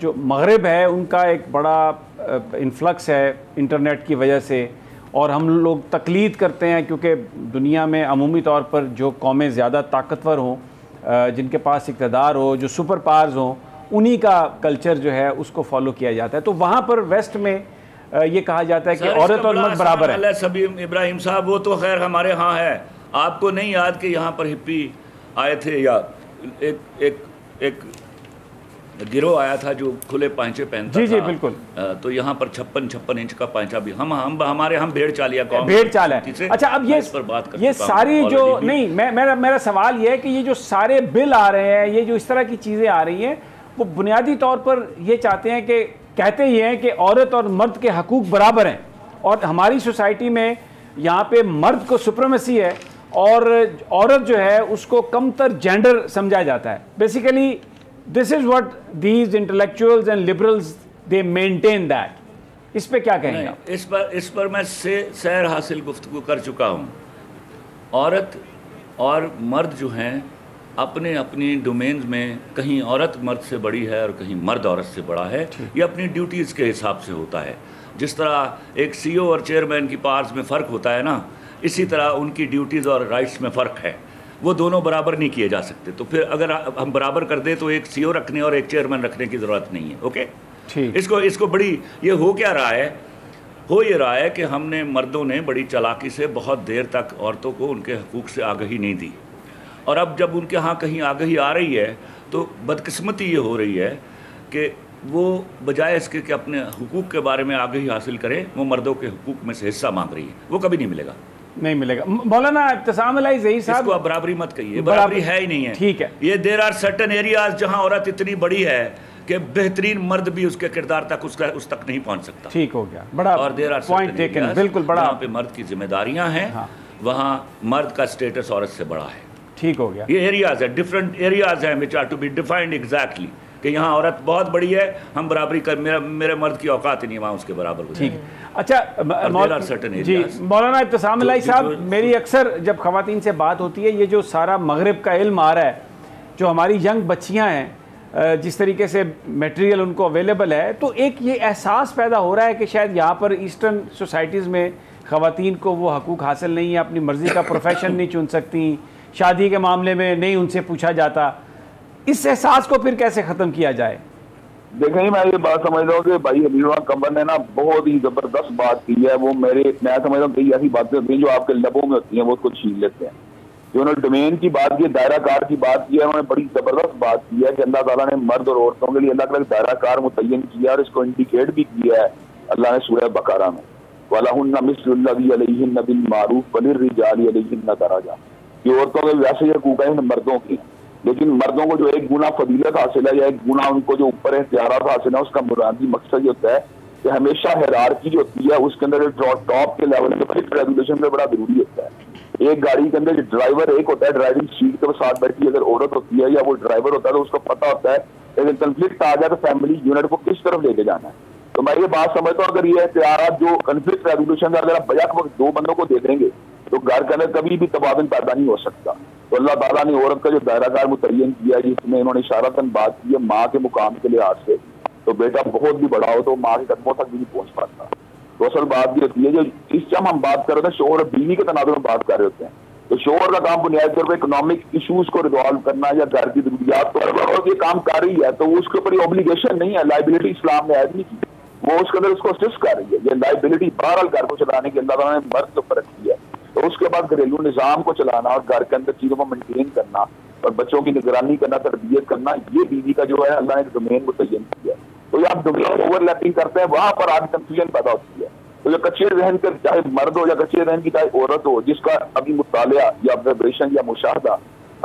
جو مغرب ہے ان کا ایک بڑا انفلکس ہے انٹرنیٹ کی وجہ سے، اور ہم لوگ تقلید کرتے ہیں کیونکہ دنیا میں عمومی طور پر جو قومیں زیادہ طاقتور ہوں، جن کے پاس اقتدار ہو، جو سپر پاورز ہوں، انہی کا کلچر جو ہے اس کو فالو کیا جاتا ہے. تو وہاں پر ویسٹ میں یہ کہا جاتا ہے کہ عورت اور مرد برابر ہے. سبیم ابراہیم صاحب وہ تو خیر ہمارے ہاں ہے، آپ کو نہیں یاد کہ یہاں پر ہپی آئے تھے یا ایک گروہ آیا تھا جو کھلے پائنچے پہنتا تھا. جی بالکل. تو یہاں پر 56 انچ کا پائنچا بھی ہمارے ہم بھیڑ چالیا قوم، بھیڑ چال ہے. اچھا اب یہ ساری جو نہیں میرا سوال یہ ہے کہ یہ جو سارے بل آ رہے ہیں، یہ جو اس طرح کی چیزیں آ رہی ہیں، وہ بنیادی طور پر یہ چاہتے ہیں کہ کہتے یہ ہیں کہ عورت اور مرد کے حقوق برابر ہیں، اور ہماری سوسائٹی میں یہاں پہ مرد کو سپریمیسی ہے اور عورت جو ہے اس کو کمتر جینڈر سمجھا جاتا ہے. Basically this is what these intellectuals and liberals they maintain that. اس پہ کیا کہیں گے؟ اس پر میں سیر حاصل گفتگو کر چکا ہوں. عورت اور مرد جو ہیں اپنی ڈومینز میں کہیں عورت مرد سے بڑی ہے اور کہیں مرد عورت سے بڑا ہے. یہ اپنی ڈیوٹیز کے حساب سے ہوتا ہے. جس طرح ایک سی او اور چیئرمین کی پاورز میں فرق ہوتا ہے نا، اسی طرح ان کی ڈیوٹیز اور رائٹس میں فرق ہے. وہ دونوں برابر نہیں کیے جا سکتے. تو پھر اگر ہم برابر کر دیں تو ایک سی او رکھنے اور ایک چیئرمین رکھنے کی ضرورت نہیں ہے. اوکے، اس کو بڑی یہ ہو کیا رہا ہے، ہو یہ رہا ہے کہ ہم نے مردوں نے بڑی چالاکی سے بہت دیر تک عورتوں کو ان کے حقوق سے آگہی نہیں دی، اور اب جب ان کے ہاں کہیں آگہی آ رہی ہے تو بدقسمتی یہ ہو رہی ہے کہ وہ بجائے اس کے کہ اپنے حقوق کے بارے میں آگہی حاصل کریں، وہ مردوں کے حقوق میں سے حصہ مانگ رہی ہے. وہ کبھی نہیں ملے گا، نہیں ملے گا. مولانا ابتسام علی ظہیر صاحب، اس کو برابری مت کہیے، برابری ہے ہی نہیں ہے. ٹھیک ہے، یہ دیر آر سرٹن ایریاز جہاں عورت اتنی بڑی ہے کہ بہترین مرد بھی اس کے کردار تک اس تک نہیں پہنچ سکتا. ٹھیک ہو گیا، بڑا اور دیر آر پوائنٹ ٹیکن، بالکل بڑا. جہاں پہ مرد کی ذمہ داریاں ہیں وہاں مرد کا سٹیٹس عورت سے بڑا ہے. ٹھیک ہو گیا. یہ ایریاز ہیں، ڈفرنٹ ایریاز ہیں which are to be defined exactly کہ یہاں عورت بہت بڑی ہے، ہم برابری کر، میرے مرد کی اوقات ہی نہیں وہاں اس کے برابر ہو. ٹھیک. اچھا جی مولانا ابتسام علی صاحب، میری اکثر جب خواتین سے بات ہوتی ہے، یہ جو سارا مغرب کا علم آ رہا ہے، جو ہماری ینگ بچیاں ہیں، جس طریقے سے میٹیریل ان کو اویلیبل ہے، تو ایک یہ احساس پیدا ہو رہا ہے کہ شاید یہاں پر ایسٹرن سوسائٹیز میں خواتین کو وہ حقوق حاصل نہیں ہے، اپنی مرضی کا پروفیشن نہیں چن سکتی، شادی کے معاملے میں نہیں ان سے پوچھا جاتا. اس احساس کو پھر کیسے ختم کیا جائے؟ دیکھیں میں یہ بات سمجھتا ہوں کہ بھائی حبیب اللہ قمر نے نا بہت ہی زبردست بات کی ہے. وہ میں سمجھتا ہوں کئی ایسی باتیں ہوتی ہیں جو آپ کے لبوں میں ہوتی ہیں، وہ اس کو چھین لیتے ہیں. جو انہوں نے ڈومین کی بات کی، دائرہ کار کی بات کی ہے، انہوں نے بڑی زبردست بات کی ہے کہ اللہ تعالیٰ نے مرد اور عورتوں کے لیے الگ الگ دائرہ کار متعین کیا اور اس کو انڈیکیٹ بھی کیا ہے اللہ نے سورہ بقرہ میں. وَلَهُنَّ مِثْلُ الَّذِي عَلَيْهِنَّ بِالْمَعْرُوفِ وَلِلرِّجَالِ عَلَيْهِنَّ دَرَجَةٌ. یہ عورتوں کے ویسے یہ حقوق ہیں مردوں کی، لیکن مردوں کو جو ایک گنا فضیلت حاصل ہے یا ایک گنا ان کو جو اوپر اختیارات حاصل ہیں، اس کا بنیادی مقصد یہ ہوتا ہے کہ ہمیشہ ہیرارکی جو ہوتی ہے اس کے اندر ٹاپ کے لیول پہ ریگولیشن میں بڑا ضروری ہوتا ہے. ایک گاڑی کے اندر ڈرائیور ایک ہوتا ہے، ڈرائیونگ سیٹ کے ساتھ بیٹھی اگر عورت ہوتی ہے یا وہ ڈرائیور ہوتا ہے تو اس کو پتا ہوتا ہے لیکن کنفلکٹ آ جائے تو فیملی یونٹ کو کس طرف لے کے جانا ہے. تو میں یہ بات سمجھتا ہوں اگر یہ اختیارات جو کنفلکٹ ریگولیشن میں اگر آپ بیک وقت دو بندوں کو دے دیں گے تو گھر کے اندر کبھی بھی توازن پیدا نہیں ہو سکتا. تو اللہ تعالیٰ نے عورت کا جو دائرہ کار متعین کیا ہے جس میں انہوں نے اشارتاً بات کی ہے ماں کے مقام کے لحاظ سے، تو بیٹا بہت بھی بڑا ہو تو ماں کے قدموں تک بھی نہیں پہنچ پاتا. تو اصل بات یہ ہوتی ہے جو اس ٹائم ہم بات کر رہے ہیں شوہر اور بیوی کے تناظر میں بات کر رہے ہوتے ہیں، تو شوہر کا کام بنیادی طور پہ اکنامک ایشوز کو ریزالو کرنا یا گھر کی ضروریات کو، اور یہ کام کر رہی ہے تو اس کے اوپر یہ اوبلیگیشن نہیں ہے، لائبلٹی اسلام نے عائد نہیں کی، وہ اس کے اندر اس کو اسسٹ کر رہی ہے. یہ لائبلٹی بہرحال گھر کو چلانے کی اللہ تعالیٰ نے مرد کے اوپر رکھی ہے. تو اس کے بعد گھریلو نظام کو چلانا اور گھر کے اندر چیزوں کو مینٹین کرنا اور بچوں کی نگرانی کرنا، تربیت کرنا، یہ بیوی کا جو ہے اللہ نے ایک ڈومین متعین کیا ہے. تو یہ آپ ڈومین اوور لیپنگ کرتے ہیں، وہاں پر آج کنفیوژن پیدا ہوتی ہے. تو جو کچے ذہن کے چاہے مرد ہو یا کچے ذہن کی چاہے عورت ہو، جس کا ابھی مطالعہ یا آبزرویشن یا مشاہدہ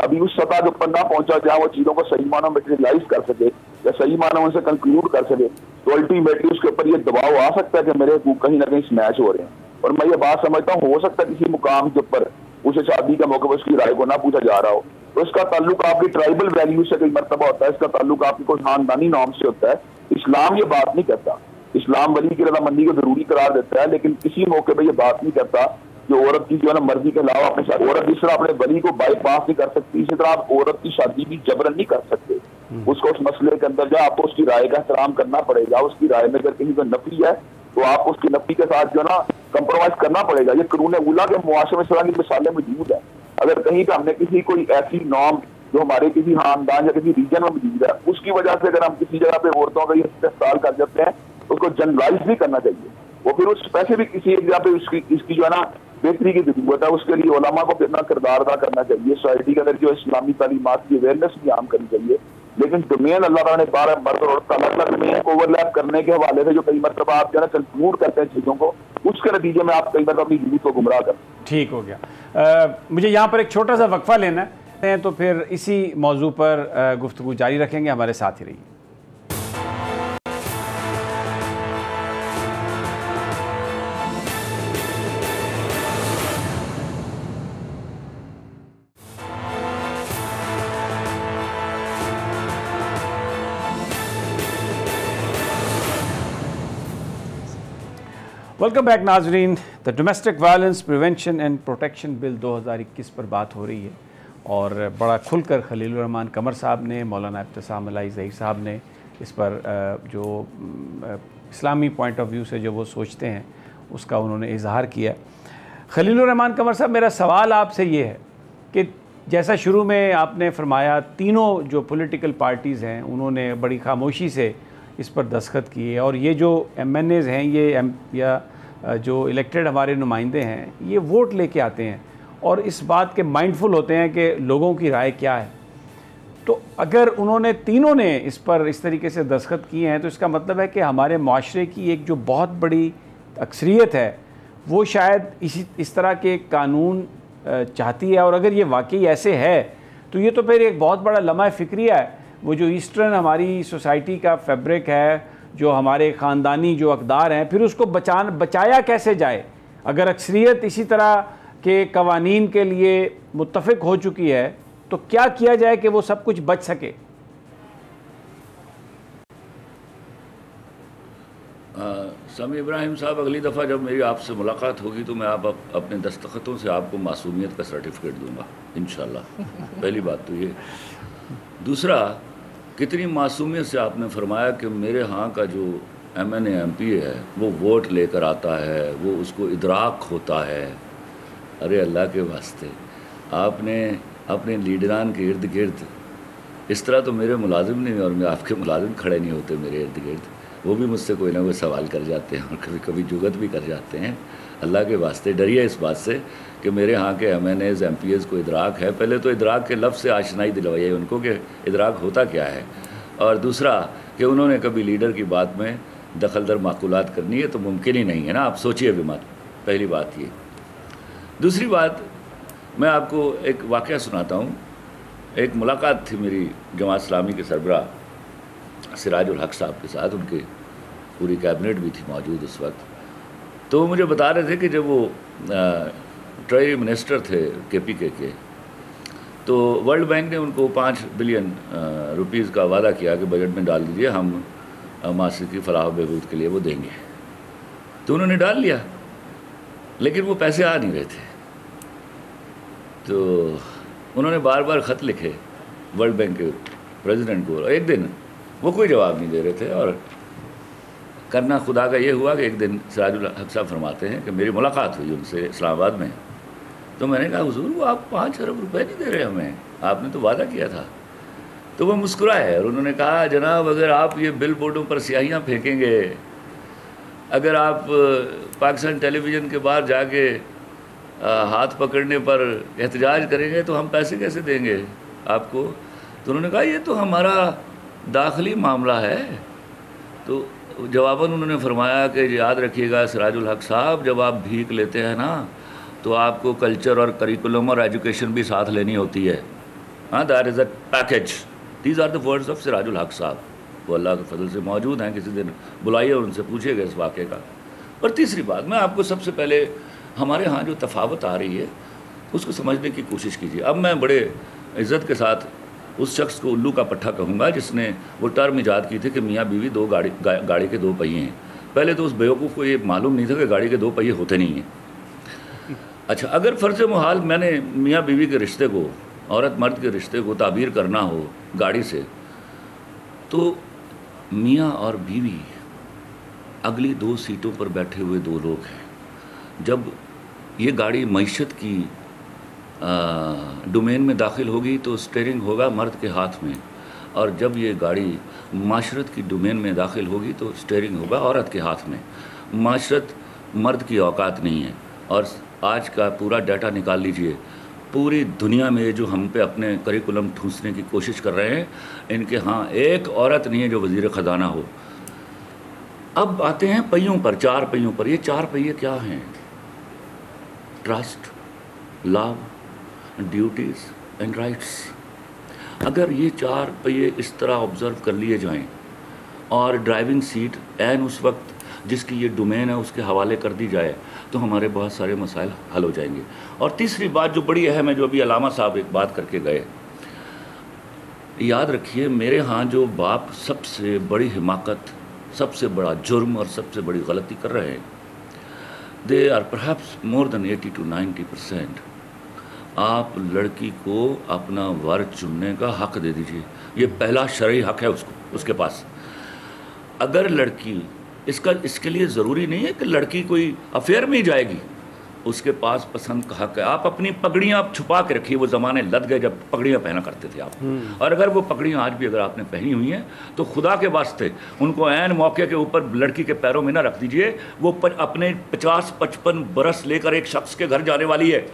ابھی اس سطح کے اوپر نہ پہنچا جہاں وہ چیزوں کو صحیح معنوں میں میٹیریلائز کر سکے یا صحیح معنوں میں سے کنکلوڈ کر سکے، تو الٹیمیٹلی اس کے اوپر یہ دباؤ آ سکتا ہے کہ میرے حقوق کہیں نہ کہیں سمیش ہو رہے ہیں. اور میں یہ بات سمجھتا ہوں ہو سکتا ہے کسی مقام کے اوپر اسے شادی کا موقع پر اس کی رائے کو نہ پوچھا جا رہا ہو، تو اس کا تعلق آپ کی ٹرائبل ویلیو سے کئی مرتبہ ہوتا ہے، اس کا تعلق آپ کی کوئی خاندانی نام سے ہوتا ہے. اسلام یہ بات نہیں کرتا، اسلام ولی کی رضامندی کو ضروری قرار دیتا ہے، لیکن کسی موقع پہ یہ بات نہیں کرتا کہ عورت کی جو ہے نا مرضی کے علاوہ اپنے ساتھ عورت جس طرح اپنے ولی کو بائی پاس نہیں کر سکتی، اسی طرح آپ عورت کی شادی بھی جبرن نہیں کر سکتے. اس کو اس مسئلے کے اندر جو آپ کو اس کی رائے کا احترام کرنا پڑے گا. اس کی رائے میں اگر کہیں کو نفی ہے تو آپ کو اس کی نفی کے ساتھ جو ہے نا کمپرومائز کرنا پڑے گا. یہ قرون اولیٰ کے معاشرے میں اس طرح کی مثالیں موجود ہیں. اگر کہیں پہ ہم نے کسی کوئی ایسی نارم جو ہمارے کسی خاندان یا کسی ریجن میں موجود ہے اس کی وجہ سے اگر ہم کسی جگہ پہ عورتوں کا یہ استحصال کر دیتے ہیں تو اس کو جنرلائز نہیں کرنا چاہیے. وہ پھر اس پیسے بھی کسی ایک جگہ پہ اس کی جو ہے نا بہتری کی ضرورت ہے. اس کے لیے علماء کو اپنا کردار ادا کرنا چاہیے. سوسائٹی کے اندر جو اسلامی تعلیمات کی اویئرنیس بھی عام کرنی چاہیے. لیکن ڈومین اللہ تعالیٰ نے بارہ مرد اور عورت الگ الگ ڈومین کو اوور لیپ کرنے کے حوالے سے جو کئی مرتبہ آپ جو ہے نا کنکلوڈ کرتے ہیں چیزوں کو, اس کے نتیجے میں آپ کئی مرتبہ اپنی یوتھ کو گمراہ کرتے ہیں. ٹھیک ہو گیا. مجھے یہاں پر ایک چھوٹا سا وقفہ لینا ہے تو پھر اسی موضوع پر گفتگو جاری رکھیں گے. ہمارے ساتھ ہی رہیے. ویلکم بیک ناظرین. The domestic violence prevention and protection bill 2021 پر بات ہو رہی ہے اور بڑا کھل کر خلیل الرحمان قمر صاحب نے, مولانا ابتسام الہی ظہیر صاحب نے اس پر جو اسلامی پوائنٹ آف ویو سے جو وہ سوچتے ہیں اس کا انہوں نے اظہار کیا. خلیل الرحمان قمر صاحب, میرا سوال آپ سے یہ ہے کہ جیسا شروع میں آپ نے فرمایا تینوں جو پولیٹیکل پارٹیز ہیں انہوں نے بڑی خاموشی سے اس پر دستخط کیے اور یہ جو ایم این ایز ہیں یا جو الیکٹڈ ہمارے نمائندے ہیں یہ ووٹ لے کے آتے ہیں اور اس بات کے مائنڈفل ہوتے ہیں کہ لوگوں کی رائے کیا ہے. تو اگر انہوں نے تینوں نے اس پر اس طریقے سے دستخط کیے ہیں تو اس کا مطلب ہے کہ ہمارے معاشرے کی ایک جو بہت بڑی اکثریت ہے وہ شاید اس طرح کے قانون چاہتی ہے. اور اگر یہ واقعی ایسے ہے تو یہ تو پھر ایک بہت بڑا لمحہ فکریہ ہے. وہ جو ایسٹرن ہماری سوسائٹی کا فیبرک ہے, جو ہمارے خاندانی جو اقدار ہیں, پھر اس کو بچایا کیسے جائے؟ اگر اکثریت اسی طرح کے قوانین کے لیے متفق ہو چکی ہے تو کیا کیا جائے کہ وہ سب کچھ بچ سکے؟ سامی ابراہیم صاحب, اگلی دفعہ جب میری آپ سے ملاقات ہوگی تو میں اپنے دستخطوں سے آپ کو معصومیت کا سرٹیفکیٹ دوں گا انشاءاللہ. پہلی بات تو یہ. دوسرا, کتنی معصومیت سے آپ نے فرمایا کہ میرے ہاں کا جو M N A M P A ہے وہ ووٹ لے کر آتا ہے, وہ اس کو ادراک ہوتا ہے. ارے اللہ کے واسطے, آپ نے اپنے لیڈران کے ارد گرد اس طرح تو میرے ملازم نہیں اور میں آپ کے ملازم کھڑے نہیں ہوتے میرے ارد گرد. وہ بھی مجھ سے کوئی نہ کوئی سوال کر جاتے ہیں اور کبھی کبھی جگت بھی کر جاتے ہیں. اللہ کے واسطے ڈریے اس بات سے کہ میرے ہاں کے M N As M P As کو ادراک ہے. پہلے تو ادراک کے لفظ سے آشنائی دلوائیے ان کو کہ ادراک ہوتا کیا ہے, اور دوسرا کہ انہوں نے کبھی لیڈر کی بات میں دخل در معقولات کرنی ہے تو ممکن ہی نہیں ہے نا. آپ سوچئے بھی مت. پہلی بات یہ. دوسری بات, میں آپ کو ایک واقعہ سناتا ہوں. ایک ملاقات تھی میری جماعت اسلامی کے سربراہ سراج الحق صاحب کے ساتھ, ان کے پوری کیبنٹ بھی تھی موجود اس وقت. تو وہ مجھے بتا رہے تھے کہ جب وہ ٹریجری منسٹر تھے کے پی کے, تو ورلڈ بینک نے ان کو 5 بلین روپیز کا وعدہ کیا کہ بجٹ میں ڈال دیجئے, ہم معاشرے کی فلاح و بہبود کے لیے وہ دیں گے. تو انہوں نے ڈال لیا, لیکن وہ پیسے آ نہیں رہے تھے. تو انہوں نے بار بار خط لکھے ورلڈ بینک کے پریزیڈنٹ کو, ایک دن وہ کوئی جواب نہیں دے رہے تھے. اور کرنا خدا کا یہ ہوا کہ ایک دن سراج الحق صاحب فرماتے ہیں کہ میری ملاقات ہوئی ان سے اسلام آباد میں. تو میں نے کہا حضور وہ آپ 5 ارب روپے نہیں دے رہے ہمیں, آپ نے تو وعدہ کیا تھا. تو وہ مسکرائے اور انہوں نے کہا جناب اگر آپ یہ بل بورڈوں پر سیاہیاں پھینکیں گے, اگر آپ پاکستان ٹیلی ویژن کے باہر جا کے ہاتھ پکڑنے پر احتجاج کریں گے تو ہم پیسے کیسے دیں گے آپ کو. تو انہوں نے کہا یہ تو ہمارا داخلی معاملہ ہے. تو جواباً انہوں نے فرمایا کہ یاد رکھیے گا سراج الحق صاحب, جب آپ بھیک لیتے ہیں نا تو آپ کو کلچر اور کریکولم اور ایجوکیشن بھی ساتھ لینی ہوتی ہے. ہاں, that is a package. These are the words of Siraj ul-Haq Sahib. وہ اللہ کے فضل سے موجود ہیں, کسی دن بلائیے اور ان سے پوچھیے گا اس واقعے کا. اور تیسری بات, میں آپ کو سب سے پہلے ہمارے ہاں جو تفاوت آ رہی ہے اس کو سمجھنے کی کوشش کیجیے. اب میں بڑے عزت کے ساتھ اس شخص کو الو کا پٹھا کہوں گا جس نے وہ ٹرم ایجاد کی تھی کہ میاں بیوی گاڑی کے 2 پہیے ہیں. پہلے تو اس بیوقوف کو یہ معلوم نہیں تھا کہ گاڑی کے 2 پہیے ہوتے نہیں ہیں. اچھا, اگر فرض محال میں نے میاں بیوی کے رشتے کو, عورت مرد کے رشتے کو تعبیر کرنا ہو گاڑی سے, تو میاں اور بیوی اگلی 2 سیٹوں پر بیٹھے ہوئے 2 لوگ ہیں. جب یہ گاڑی معیشت کی ڈومین میں داخل ہوگی تو اسٹیئرنگ ہوگا مرد کے ہاتھ میں, اور جب یہ گاڑی معاشرت کی ڈومین میں داخل ہوگی تو اسٹیئرنگ ہوگا عورت کے ہاتھ میں. معاشرت مرد کی اوقات نہیں ہے. اور آج کا پورا ڈیٹا نکال لیجئے, پوری دنیا میں جو ہم پہ اپنے کریکولم ٹھونسنے کی کوشش کر رہے ہیں, ان کے ہاں ایک عورت نہیں ہے جو وزیر خزانہ ہو. اب آتے ہیں پہیوں پر, 4 پہیوں پر. یہ 4 پہیے کیا ہیں؟ Trust, love, duties and rights. اگر یہ 4 پہیے اس طرح آبزرو کر لیے جائیں اور ڈرائیونگ سیٹ عین اس وقت جس کی یہ ڈومین ہے اس کے حوالے کر دی جائے تو ہمارے بہت سارے مسائل حل ہو جائیں گے. اور تیسری بات جو بڑی اہم ہے, جو ابھی علامہ صاحب ایک بات کر کے گئے, یاد رکھیے میرے ہاں جو باپ سب سے بڑی حماقت, سب سے بڑا جرم اور سب سے بڑی غلطی کر رہے ہیں, they are perhaps more than 80 to 90%. آپ لڑکی کو اپنا ور چننے کا حق دے دیجئے. یہ پہلا شرعی حق ہے اس کے پاس. اگر لڑکی اس کے لیے ضروری نہیں ہے کہ لڑکی کوئی افیئر میں ہی جائے گی, اس کے پاس پسند کا حق ہے. آپ اپنی پگڑیاں آپ چھپا کے رکھیے. وہ زمانے لد گئے جب پگڑیاں پہنا کرتے تھے آپ, اور اگر وہ پگڑیاں آج بھی اگر آپ نے پہنی ہوئی ہیں تو خدا کے واسطے ان کو عین موقع کے اوپر لڑکی کے پیروں میں نہ رکھ دیجئے. وہ اپنے 50-55 برس لے کر ایک شخص کے گھر جانے والی ہے,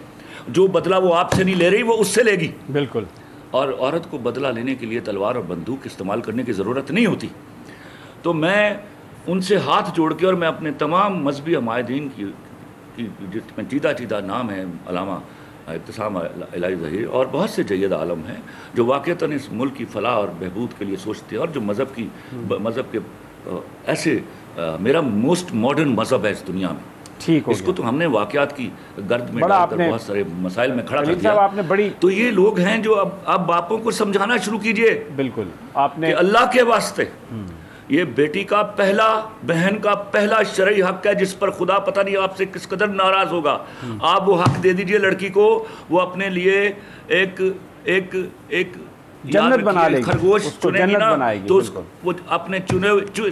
جو بدلہ وہ آپ سے نہیں لے رہی وہ اس سے لے گی. بالکل. اور عورت کو بدلہ لینے کے لیے تلوار اور بندوق استعمال کرنے کی ضرورت نہیں ہوتی. تو میں ان سے ہاتھ جوڑ کے, اور میں اپنے تمام مذہبی عمائدین کی چیدہ نام ہے علامہ ابتسام الہی ظہیر, اور بہت سے جید عالم ہیں جو واقعتاً اس ملک کی فلاح اور بہبود کے لیے سوچتے ہیں, اور جو مذہب کے ایسے, میرا موسٹ ماڈرن مذہب ہے اس دنیا میں. ٹھیک, اس کو تو ہم نے واقعات کی گرد میں ڈال کر بہت سارے مسائل میں کھڑا کر دیا. تو یہ لوگ ہیں جو اب باپوں کو سمجھانا شروع کیجئے. بالکل, آپ نے کہ اللہ کے واسطے یہ بیٹی کا پہلا, بہن کا پہلا شرعی حق ہے جس پر خدا پتہ نہیں آپ سے کس قدر ناراض ہوگا. آپ وہ حق دے دیجئے لڑکی کو, وہ اپنے لیے ایک جنت بنا لے گی, خرگوش چنے گی نا, تو وہ اپنے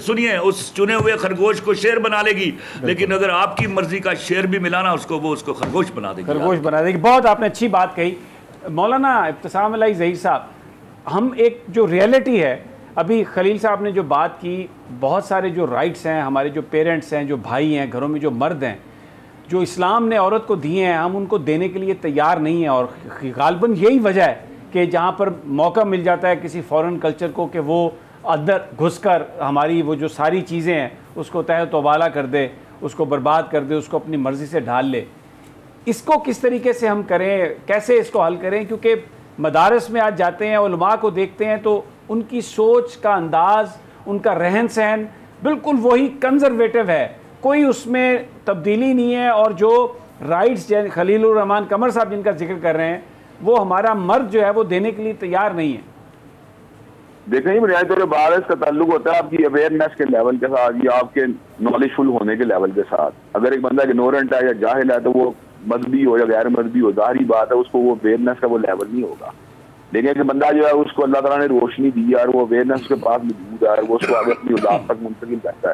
سنیے اس چنے ہوئے خرگوش کو شیر بنا لے گی. لیکن اگر آپ کی مرضی کا شیر بھی ملانا اس کو, وہ اس کو خرگوش بنا دے گی. بہت آپ نے اچھی بات کہی مولانا ابتسام الہی ظہیر صاحب. ہم ایک جو ریئلٹی ہے, ابھی خلیل صاحب نے جو بات کی, بہت سارے جو رائٹس ہیں, ہمارے جو پیرنٹس ہیں, جو بھائی ہیں, گھروں میں جو مرد ہیں, جو اسلام نے عورت کو دیے ہیں, ہم ان کو دینے کے لیے تیار نہیں ہیں. اور غالباً یہی وجہ ہے کہ جہاں پر موقع مل جاتا ہے کسی فورن کلچر کو کہ وہ اندر گھس کر ہماری وہ جو ساری چیزیں ہیں اس کو تہہ و بالا کر دے, اس کو برباد کر دے, اس کو اپنی مرضی سے ڈھال لے. اس کو کس طریقے سے ہم کریں, کیسے اس کو حل کریں؟ کیونکہ مدارس میں آج جاتے ہیں, علماء کو دیکھتے ہیں تو ان کی سوچ کا انداز, ان کا رہن سہن بالکل وہی کنزرویٹو ہے, کوئی اس میں تبدیلی نہیں ہے. اور جو رائٹس خلیل الرحمان قمر صاحب جن کا ذکر کر رہے ہیں, وہ ہمارا مرد جو ہے وہ دینے کے لیے تیار نہیں ہے. دیکھیں بنیادی طور پر بات اس کا تعلق ہوتا ہے آپ کی اویئرنیس کے لیول کے ساتھ, یا آپ کے نالج فل ہونے کے لیول کے ساتھ. اگر ایک بندہ اگنورنٹ ہے یا جاہل ہے تو وہ مذہبی ہو یا غیر مذہبی ہو, ظاہری بات ہے اس کو وہ اویئرنیس کا وہ لیول نہیں ہوگا. لیکن کہ بندہ جو ہے اس کو اللہ تعالیٰ نے روشنی دی ہے اور وہ اویئرنیس کے پاس موجود ہے, وہ اس کو آگے اپنی اولاد تک منتقل کرتا ہے.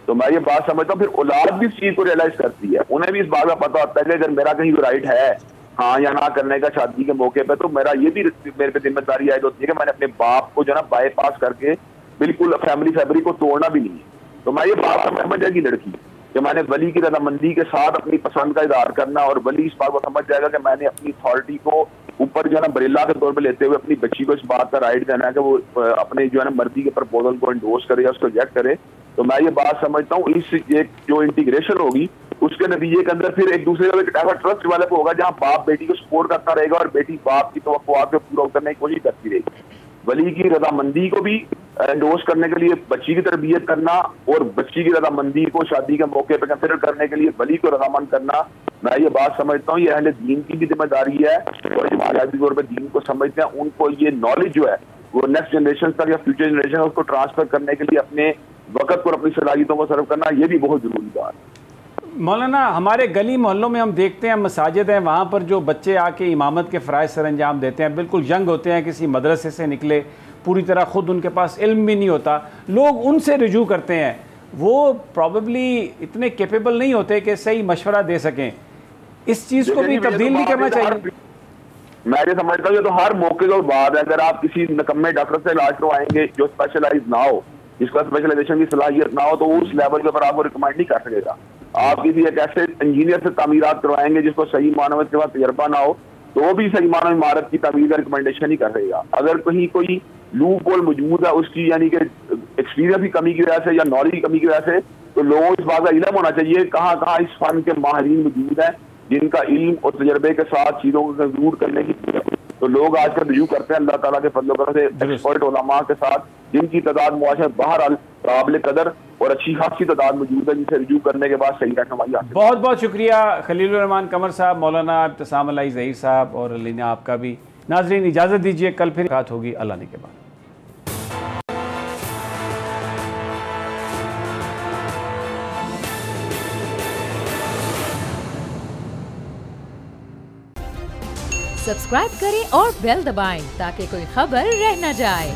تو میں یہ بات سمجھتا ہوں پھر اولاد بھی اس چیز کو ریئلائز کرتی ہے, انہیں بھی اس بات کا پتہ ہوتا ہے کہ اگر میرا کہیں رائٹ ہے ہاں یا نہ کرنے کا شادی کے موقع پہ, تو میرا یہ بھی میرے پہ ذمہ داری عائد ہوتی ہے کہ میں نے اپنے باپ کو جو ہے نا بائی پاس کر کے بالکل فیملی فیبرک کو توڑنا بھی نہیں ہے. تو میں یہ بات سمجھ جائے گی لڑکی کہ میں نے ولی کی رضامندی کے ساتھ اپنی پسند کا اظہار کرنا, اور ولی اس بات کو سمجھ جائے گا کہ میں نے اپنی اتھارٹی کو اوپر جو ہے نا بریلا کے طور پہ لیتے ہوئے اپنی بچی کو اس بات کا رائٹ دینا ہے کہ وہ اپنے جو ہے نا مرضی کے پرپوزل کو انڈورس کرے یا اس کو ریجیکٹ کرے. تو میں یہ بات سمجھتا ہوں اس ایک جو انٹیگریشن ہوگی اس کے نتیجے کے اندر پھر ایک دوسرے کا ایک ایسا ٹرسٹ ڈیولپ ہوگا جہاں باپ بیٹی کو سپورٹ کرتا رہے گا اور بیٹی باپ کی توقعات کو پورا کرنے کی کوشش کرتی رہے گی. ولی کی رضامندی کو بھی انڈورس کرنے کے لیے بچی کی تربیت کرنا, اور بچی کی رضامندی کو شادی کے موقع پہ کنسیڈر کرنے کے لیے ولی کو رضامند کرنا, میں یہ بات سمجھتا ہوں یہ اہل دین کی بھی ذمہ داری ہے. اور جو مذہبی طور پہ دین کو سمجھتے ہیں ان کو یہ نالج جو ہے وہ نیکسٹ جنریشن تک یا فیوچر جنریشن اس کو ٹرانسفر کرنے کے لیے اپنے وقت پر اپنی صلاحیتوں کو سرو کرنا, یہ بھی بہت ضروری بات ہے. مولانا ہمارے گلی محلوں میں ہم دیکھتے ہیں مساجد ہیں, وہاں پر جو بچے آ کے امامت کے فرائض سر انجام دیتے ہیں, بالکل ینگ ہوتے ہیں, کسی مدرسے سے نکلے, پوری طرح خود ان کے پاس علم بھی نہیں ہوتا, لوگ ان سے رجوع کرتے ہیں, وہ پروبیبلی اتنے کیپیبل نہیں ہوتے کہ صحیح مشورہ دے سکیں. اس چیز کو بھی تبدیل نہیں کرنا چاہیے. میں یہ سمجھتا ہوں یہ تو ہر موقع کے بعد ہے. اگر آپ کسی نکمے ڈاکٹر سے علاج کروائیں گے جو اسپیشلائز نہ ہو, جس کا اسپیشلائزیشن کی صلاحیت نہ ہو, تو اس لیول کے اوپر آپ کو ریکمینڈ نہیں کر سکے گا. آپ کسی ایک ایسے انجینئر سے تعمیرات کروائیں گے جس کو صحیح معنوں میں اس کے بعد تجربہ نہ ہو, تو وہ بھی صحیح معنوں میں عمارت کی تعمیر کا ریکمنڈیشن نہیں کر سکے گا. اگر کہیں کوئی لوپ ہول موجود ہے اس کی, یعنی کہ ایکسپیرینس کی کمی کی وجہ سے یا نالج کی کمی کی وجہ سے, تو لوگوں کو اس بات کا علم ہونا چاہیے کہاں کہاں اس فن کے ماہرین موجود ہیں جن کا علم اور تجربے کے ساتھ چیزوں کو ضرور کرنے کی. تو لوگ آج کل رجوع کرتے ہیں اللہ تعالیٰ کے فضل و کرم سے ایکسپرٹ علماء کے ساتھ, جن کی تعداد معاشرے بہرحال قابل قدر اور اچھی خاصی تعداد موجود ہے, جن سے رجوع کرنے کے بعد صحیح رہنمائی حاصل. بہت بہت شکریہ خلیل الرحمان قمر صاحب, مولانا ابتسام الہی ظہیر صاحب اور لینا آپ کا بھی. ناظرین اجازت دیجیے, کل پھر بات ہوگی اللہ نے کے بعد. سبسکرائب کریں اور بیل دبائیں تاکہ کوئی خبر رہ نہ جائے.